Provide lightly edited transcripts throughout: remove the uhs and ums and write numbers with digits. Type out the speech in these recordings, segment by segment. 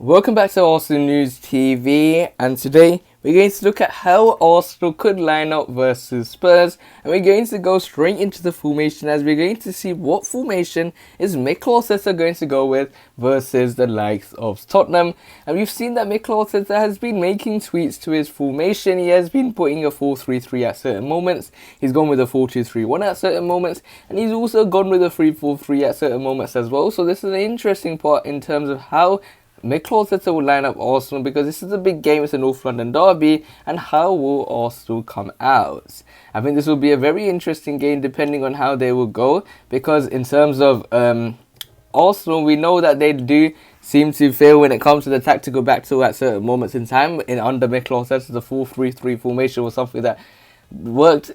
Welcome back to Arsenal News TV, and today we're going to look at how Arsenal could line up versus Spurs, and we're going to go straight into the formation as we're going to see what formation is Mikel Arteta going to go with versus the likes of Tottenham. And we've seen that Mikel Arteta has been making tweaks to his formation. He has been putting a 4-3-3 at certain moments, he's gone with a 4-2-3-1 at certain moments, and he's also gone with a 3-4-3 at certain moments as well. So this is an interesting part in terms of how Mikel Arteta will line up Arsenal, because this is a big game, it's a North London derby, and how will Arsenal come out? I think this will be a very interesting game depending on how they will go, because in terms of Arsenal, we know that they do seem to fail when it comes to the tactical battle at certain moments in time. Under Mikel Arteta, the 4-3-3 formation was something that worked,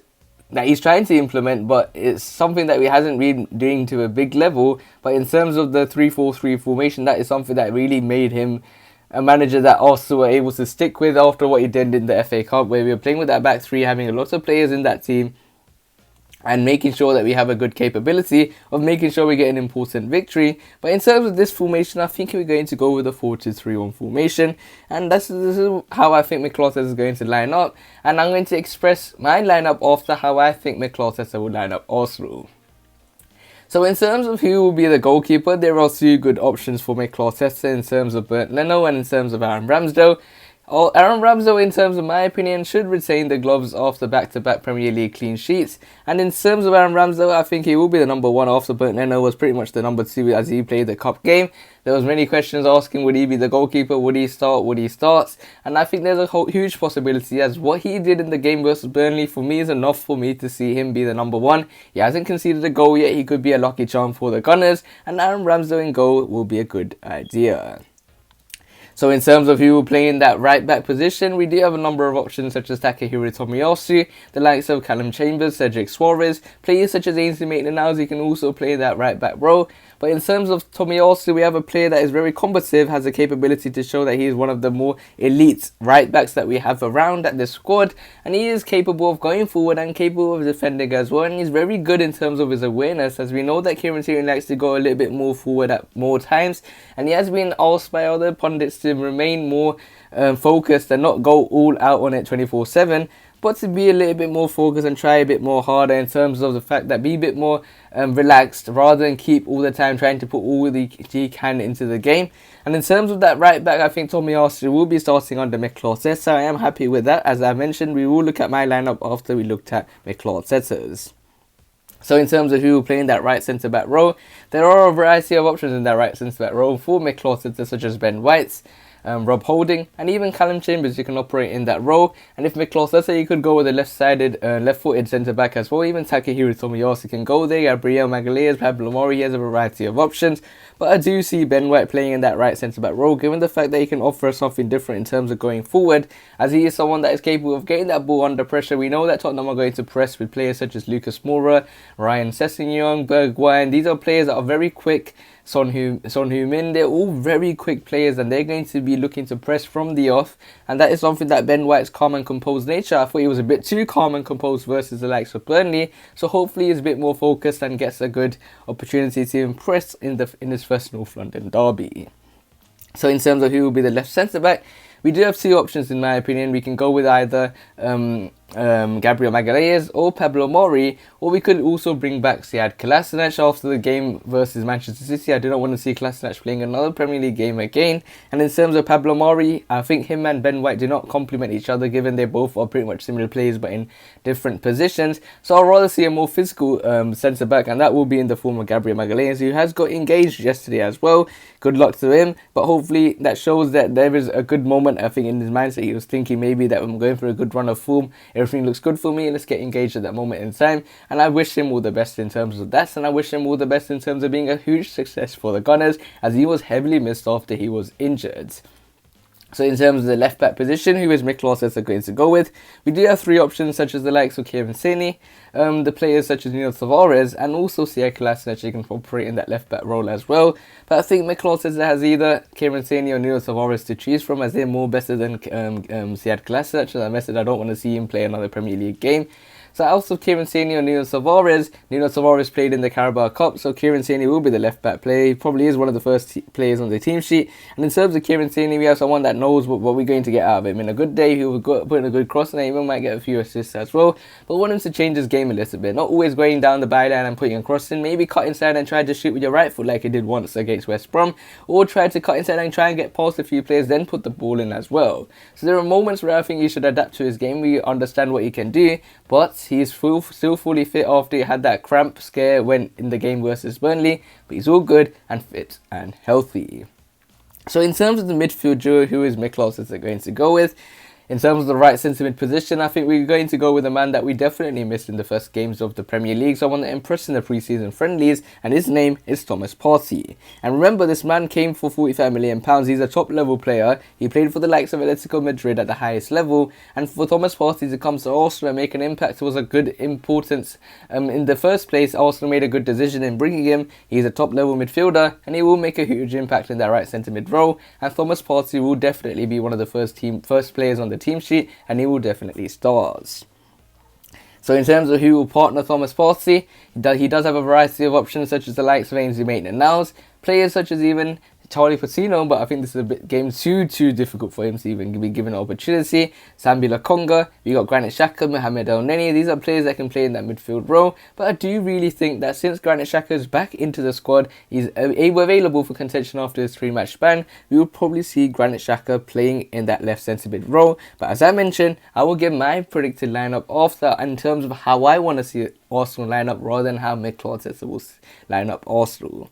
that he's trying to implement, but it's something that we hasn't been doing to a big level. But in terms of the 3-4-3 formation, that is something that really made him a manager that Arsenal were able to stick with after what he did in the FA Cup, where we were playing with that back three, having a lot of players in that team, and making sure that we have a good capability of making sure we get an important victory. But in terms of this formation, I think we're going to go with a 4-2-3-1 formation, and this is how I think Mikel Arteta is going to line up, and I'm going to express my lineup after how I think Mikel Arteta will line up Arsenal. So in terms of who will be the goalkeeper, there are two good options for Mikel Arteta in terms of Bernd Leno and in terms of Aaron Ramsdale. Aaron Ramsdale, in terms of my opinion, should retain the gloves after back-to-back Premier League clean sheets. And in terms of Aaron Ramsdale, I think he will be the number one after Bernd Leno was pretty much the number two as he played the cup game. There was many questions asking, would he be the goalkeeper, would he start, would he start? And I think there's a huge possibility, as what he did in the game versus Burnley for me is enough for me to see him be the number one. He hasn't conceded a goal yet, he could be a lucky charm for the Gunners, and Aaron Ramsdale in goal will be a good idea. So in terms of who will play in that right back position, we do have a number of options such as Takehiro Tomiyasu, the likes of Callum Chambers, Cedric Suarez, players such as Ainsley Maitland-Niles can also play that right back role. But in terms of Tomiyasu, we have a player that is very combative, has the capability to show that he is one of the more elite right backs that we have around at this squad, and he is capable of going forward and capable of defending as well, and he's very good in terms of his awareness, as we know that Kieran Tierney likes to go a little bit more forward at more times, and he has been asked by other pundits to remain more focused and not go all out on it 24/7, but to be a little bit more focused and try a bit more harder in terms of the fact that be a bit more relaxed rather than keep all the time trying to put all the he can into the game. And in terms of that right back, I think Tomiyasu will be starting under Mikel Arteta. I am happy with that. As I mentioned, we will look at my lineup after we looked at Mikel Arteta's. So in terms of who will play in that right centre-back role, there are a variety of options in that right centre-back role for Mikel Arteta, such as Ben White, Rob Holding, and even Callum Chambers. You can operate in that role. And if Mikel Arteta, you could go with a left-sided, left-footed centre-back as well. Even Takehiro Tomiyasu can go there. Gabriel Magalhaes, Pablo Mori, he has a variety of options. But I do see Ben White playing in that right centre-back role, given the fact that he can offer something different in terms of going forward, as he is someone that is capable of getting that ball under pressure. We know that Tottenham are going to press with players such as Lucas Moura, Ryan Sessegnon, Bergwijn. These are players that are very quick. Son Heung-min, they're all very quick players, and they're going to be looking to press from the off, and that is something that Ben White's calm and composed nature. I thought he was a bit too calm and composed versus the likes of Burnley, so hopefully he's a bit more focused and gets a good opportunity to impress in his first North London derby. So in terms of who will be the left centre-back, we do have two options in my opinion. We can go with either Gabriel Magalhaes or Pablo Mori, or we could also bring back Sead Kolasinac after the game versus Manchester City. I do not want to see Kolasinac playing another Premier League game again. And in terms of Pablo Mori, I think him and Ben White do not complement each other, given they both are pretty much similar players but in different positions. So I'd rather see a more physical centre-back, and that will be in the form of Gabriel Magalhaes, who has got engaged yesterday as well. Good luck to him, but hopefully that shows that there is a good moment. I think in his mindset he was thinking maybe that I'm going for a good run of form, everything looks good for me, let's get engaged at that moment in time. And I wish him all the best in terms of that, and I wish him all the best in terms of being a huge success for the Gunners, as he was heavily missed after he was injured. So in terms of the left back position, who is Mikel Arteta going to go with? We do have three options, such as the likes of Kieran Tierney, the players such as Nuno Tavares, and also Sead Kolasinac, you can operate in that left back role as well. But I think Mikel Arteta has either Kieran Tierney or Nuno Tavares to choose from, as they're more better than Sead Kolasinac. As I mentioned, I don't want to see him play another Premier League game. So also Kieran Tierney or Nuno Tavares. Nuno Tavares played in the Carabao Cup, so Kieran Tierney will be the left back player. He probably is one of the first players on the team sheet. And in terms of Kieran Tierney, we have someone that knows what we're going to get out of him. In a good day, he will put in a good cross, and he even might get a few assists as well. But I want him to change his game a little bit. Not always going down the byline and putting a cross in. Maybe cut inside and try to shoot with your right foot like he did once against West Brom. Or try to cut inside and try and get past a few players, then put the ball in as well. So there are moments where I think he should adapt to his game. We understand what he can do, but he's still fully fit after he had that cramp scare when in the game versus Burnley. But he's all good and fit and healthy. So in terms of the midfield duo, who is Mikel Arteta going to go with? In terms of the right centre mid position, I think we're going to go with a man that we definitely missed in the first games of the Premier League, someone that impressed in the pre-season friendlies, and his name is Thomas Partey. And remember, this man came for £45 million. He's a top level player. He played for the likes of Atletico Madrid at the highest level, and for Thomas Partey to come to Arsenal and make an impact was a good importance. In the first place, Arsenal made a good decision in bringing him. He's a top level midfielder, and he will make a huge impact in that right centre mid role, and Thomas Partey will definitely be one of the first players on the team sheet, and he will definitely start. So in terms of who will partner Thomas Partey, he does have a variety of options, such as the likes of Ainsley Maitland-Niles, players such as even Charlie Patino, but I think this is a game too difficult for him to even be given an opportunity. Sambi Lokonga, we got Granit Xhaka, Mohamed El Neni. These are players that can play in that midfield role, but I do really think that since Granit Xhaka is back into the squad, he's available for contention after his 3-match ban, we will probably see Granit Xhaka playing in that left centre mid role. But as I mentioned, I will give my predicted lineup after in terms of how I want to see Arsenal line up rather than how Mikel Arteta will line up Arsenal.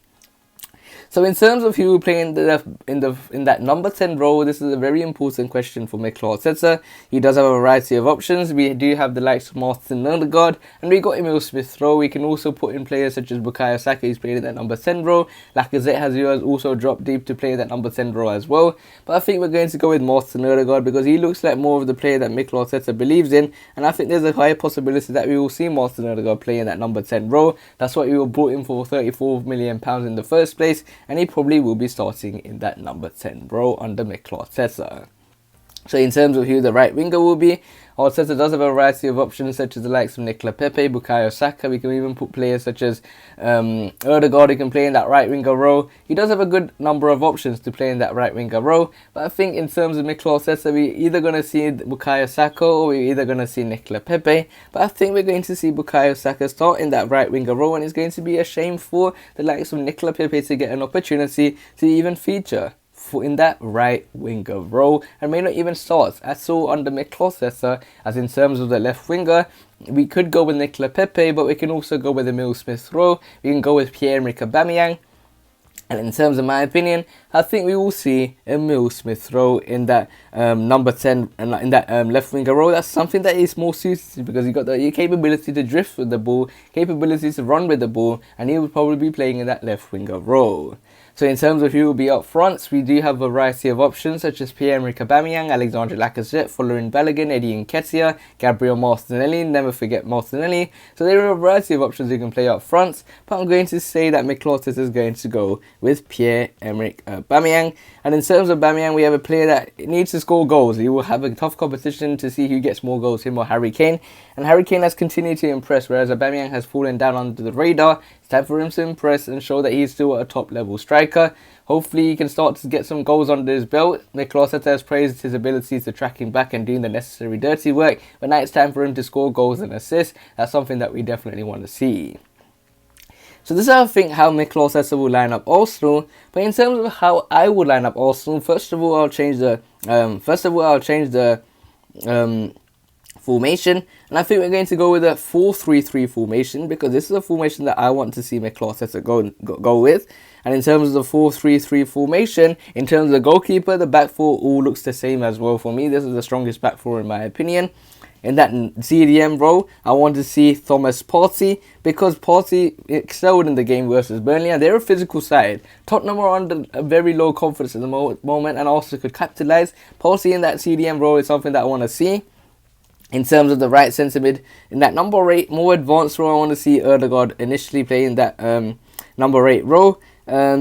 So in terms of who will play in that number 10 role, this is a very important question for Mikel Arteta. He does have a variety of options. We do have the likes of Martin Odegaard, and we got Emil Smith-Rowe. We can also put in players such as Bukayo Saka, who's played in that number 10 role. Lacazette has also dropped deep to play in that number 10 role as well. But I think we're going to go with Martin Odegaard because he looks like more of the player that Mikel Arteta believes in, and I think there's a high possibility that we will see Martin Odegaard play in that number 10 role. That's why we were brought in for £34 million in the first place, and he probably will be starting in that number 10 role under Mikel Arteta. So in terms of who the right winger will be, Arteta does have a variety of options such as the likes of Nicola Pepe, Bukayo Saka. We can even put players such as Odegaard who can play in that right winger role. He does have a good number of options to play in that right winger role, but I think in terms of Mikel Arteta, we're either going to see Bukayo Saka or we're either going to see Nicola Pepe. But I think we're going to see Bukayo Saka start in that right winger role, and it's going to be a shame for the likes of Nicola Pepe to get an opportunity to even feature in that right winger role and may not even start at all under Mikel Arteta. As in terms of the left winger, we could go with Nicola Pepe, but we can also go with Emil Smith-Rowe. We can go with Pierre-Emerick Aubameyang. And in terms of my opinion, I think we will see Emil Smith-Rowe in that number 10 and in that left winger role. That's something that is more suited because he's got the capability to drift with the ball, capability to run with the ball, and he will probably be playing in that left winger role. So in terms of who will be up front, we do have a variety of options such as Pierre-Emerick Aubameyang, Alexandre Lacazette, Folarin Balogun, Eddie Nketiah, Gabriel Martinelli, never forget Martinelli. So there are a variety of options you can play up front, but I'm going to say that Mikel Arteta is going to go with Pierre-Emerick Aubameyang. And in terms of Aubameyang, we have a player that needs to score goals. He will have a tough competition to see who gets more goals, him or Harry Kane. And Harry Kane has continued to impress, whereas Aubameyang has fallen down under the radar. It's time for him to impress and show that he's still a top level striker. Hopefully he can start to get some goals under his belt. Mikel Arteta has praised his ability to tracking back and doing the necessary dirty work, but now it's time for him to score goals and assists. That's something that we definitely want to see. So this is how I think how Mikel Arteta will line up Arsenal. But in terms of how I would line up Arsenal, first of all I'll change the formation, and I think we're going to go with a 4-3-3 formation because this is a formation that I want to see Mikel Arteta go with. And in terms of the 4-3-3 formation, in terms of the goalkeeper, the back four all looks the same as well for me. This is the strongest back four in my opinion. In that CDM role, I want to see Thomas Partey because Partey excelled in the game versus Burnley and they're a physical side. Tottenham are under a very low confidence at the moment and also could capitalise. Partey in that CDM role is something that I want to see. In terms of the right centre mid, in that number 8, more advanced role, I want to see Odegaard initially play in that number 8 role.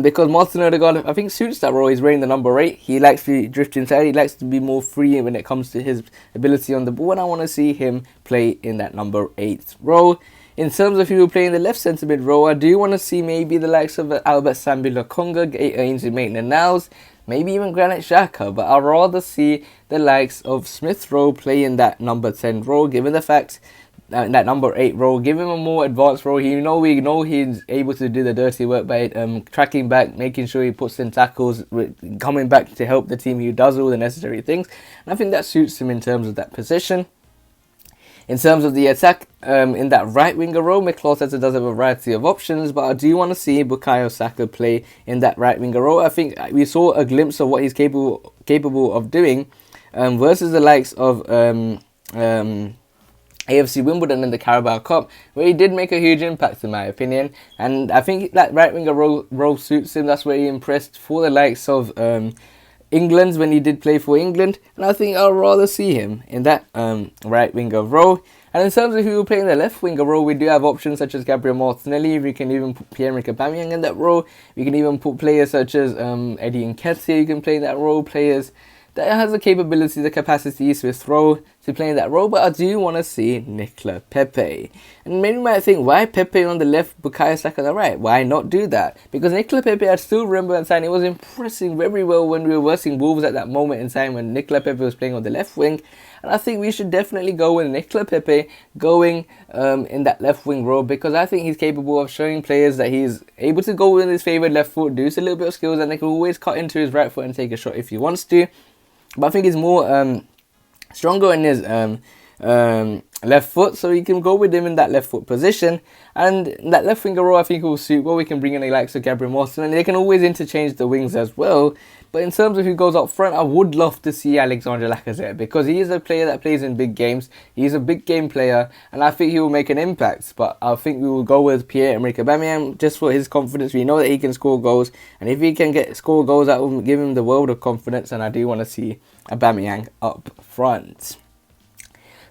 because Martin Odegaard, I think, suits that role. He's wearing the number 8. He likes to drift inside. He likes to be more free when it comes to his ability on the ball, and I want to see him play in that number 8 role. In terms of who will play in the left centre mid role, I do want to see maybe the likes of Albert Sambi-Lokonga, Ainsley Maitland-Niles, maybe even Granit Xhaka, but I'd rather see the likes of Smith Rowe play in that number 10 role, given the fact that number 8 role, give him a more advanced role. We know he's able to do the dirty work by tracking back, making sure he puts in tackles, coming back to help the team. He does all the necessary things, and I think that suits him in terms of that position. In terms of the attack, in that right winger role, Mikel Arteta does have a variety of options, but I do want to see Bukayo Saka play in that right winger role. I think we saw a glimpse of what he's capable of doing versus the likes of AFC Wimbledon in the Carabao Cup, where he did make a huge impact in my opinion, and I think that right winger role suits him. That's where he impressed for the likes of England when he did play for England, and I think I'll rather see him in that right winger role. And in terms of who will play in the left winger role, we do have options such as Gabriel Martinelli. We can even put Pierre-Emerick Aubameyang in that role. We can even put players such as Eddie Nketiah who can play in that role. Players that has the capability, the capacity, Smith Rowe to play in that role, but I do want to see Nicolas Pepe. And many might think, why Pepe on the left, Bukayo Saka on the right? Why not do that? Because Nicolas Pepe, I still remember at the time, he was impressing very well when we were versing Wolves at that moment in time when Nicolas Pepe was playing on the left wing. And I think we should definitely go with Nicolas Pepe going in that left wing role, because I think he's capable of showing players that he's able to go with his favoured left foot, do a little bit of skills, and they can always cut into his right foot and take a shot if he wants to. But I think he's more stronger in his left foot, so you can go with him in that left foot position. And that left winger role, I think, will suit well. We can bring in the likes of Gabriel Martin, and they can always interchange the wings as well. But in terms of who goes up front, I would love to see Alexandre Lacazette, because he is a player that plays in big games. He's a big game player, and I think he will make an impact. But I think we will go with Pierre-Emerick Aubameyang just for his confidence. We know that he can score goals, and if he can score goals, that will give him the world of confidence. And I do want to see Aubameyang up front.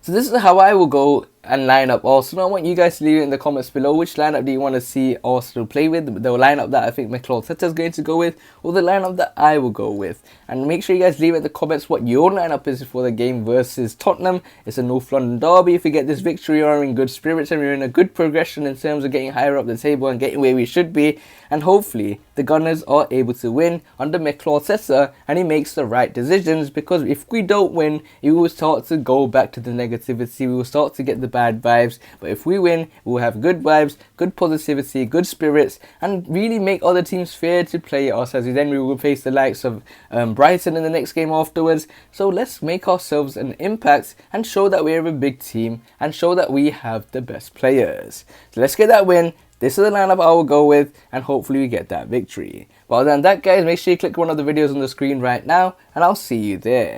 So this is how I will go and line up Arsenal. I want you guys to leave it in the comments below. Which lineup do you want to see Arsenal play with? The lineup that I think Mikel Arteta is going to go with, or the lineup that I will go with. And make sure you guys leave it in the comments what your lineup is for the game versus Tottenham. It's a North London derby. If we get this victory, we're in good spirits and we're in a good progression in terms of getting higher up the table and getting where we should be. And hopefully the Gunners are able to win under Mikel Arteta and he makes the right decisions, because if we don't win, it will start to go back to the negativity. We will start to get the bad vibes. But if we win, we'll have good vibes, good positivity, good spirits, and really make other teams fear to play us, as then we will face the likes of Brighton in the next game afterwards. So let's make ourselves an impact and show that we're a big team and show that we have the best players. So let's get that win. This is the lineup I will go with, and hopefully we get that victory. But other than that, guys, make sure you click one of the videos on the screen right now, and I'll see you there.